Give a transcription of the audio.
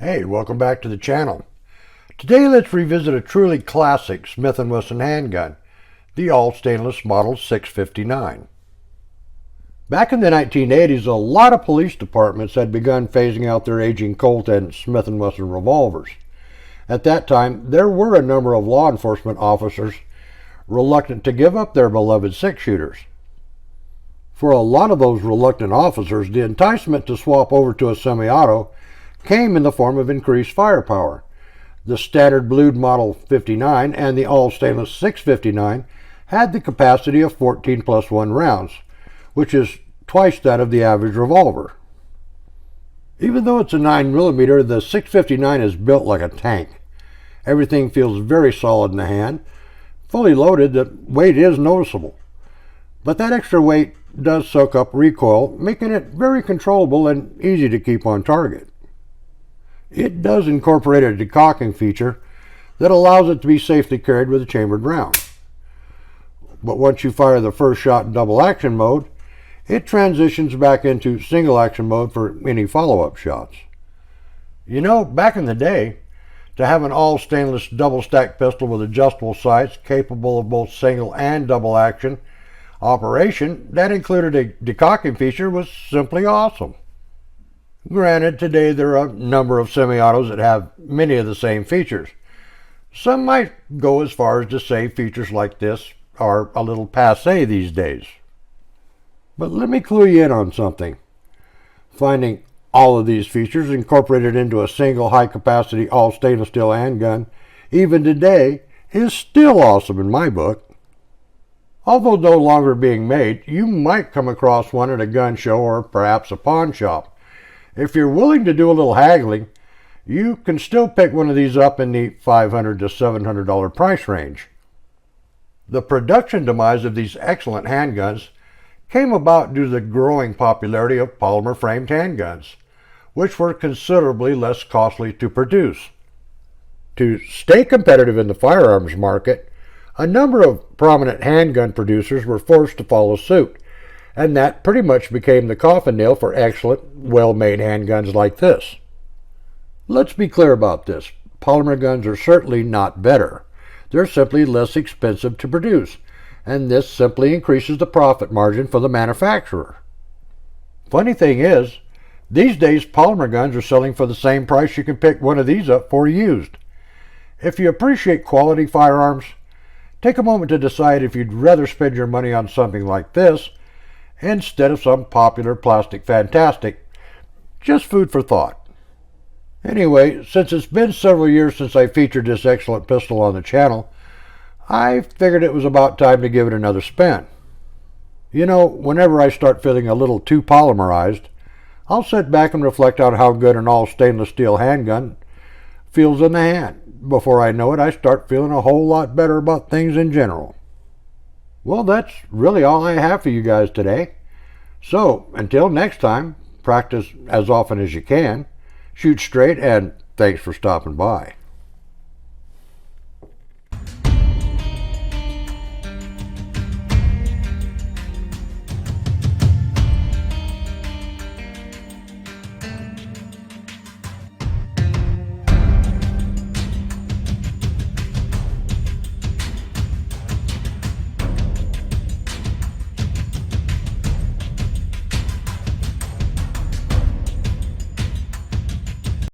Hey, welcome back to the channel. Today let's revisit a truly classic Smith Wesson handgun, the all-stainless Model 659. Back in the 1980s, a lot of police departments had begun phasing out their aging Colt and Smith Wesson revolvers. At that time, there were a number of law enforcement officers reluctant to give up their beloved six-shooters. For a lot of those reluctant officers, the enticement to swap over to a semi-auto came in the form of increased firepower. The standard blued Model 59 and the all-stainless 659 had the capacity of 14 plus 1 rounds, which is twice that of the average revolver. Even though it's a 9mm, the 659 is built like a tank. Everything feels very solid in the hand. Fully loaded, the weight is noticeable. But that extra weight does soak up recoil, making it very controllable and easy to keep on target. It does incorporate a decocking feature that allows it to be safely carried with a chambered round. But once you fire the first shot in double action mode, it transitions back into single action mode for any follow-up shots. You know, back in the day, to have an all-stainless double-stack pistol with adjustable sights capable of both single and double action operation that included a decocking feature was simply awesome. Granted, today there are a number of semi-autos that have many of the same features. Some might go as far as to say features like this are a little passé these days. But let me clue you in on something. Finding all of these features incorporated into a single high-capacity all-stainless steel handgun, even today, is still awesome in my book. Although no longer being made, you might come across one at a gun show or perhaps a pawn shop. If you're willing to do a little haggling, you can still pick one of these up in the $500 to $700 price range. The production demise of these excellent handguns came about due to the growing popularity of polymer-framed handguns, which were considerably less costly to produce. To stay competitive in the firearms market, a number of prominent handgun producers were forced to follow suit, and that pretty much became the coffin nail for excellent, well-made handguns like this. Let's be clear about this. Polymer guns are certainly not better. They're simply less expensive to produce, and this simply increases the profit margin for the manufacturer. Funny thing is, these days polymer guns are selling for the same price you can pick one of these up for used. If you appreciate quality firearms, take a moment to decide if you'd rather spend your money on something like this instead of some popular plastic fantastic. Just food for thought. Anyway, since it's been several years since I featured this excellent pistol on the channel, I figured it was about time to give it another spin. You know, whenever I start feeling a little too polymerized, I'll sit back and reflect on how good an all stainless steel handgun feels in the hand. Before I know it, I start feeling a whole lot better about things in general. Well, that's really all I have for you guys today. So, until next time, practice as often as you can, shoot straight, and thanks for stopping by.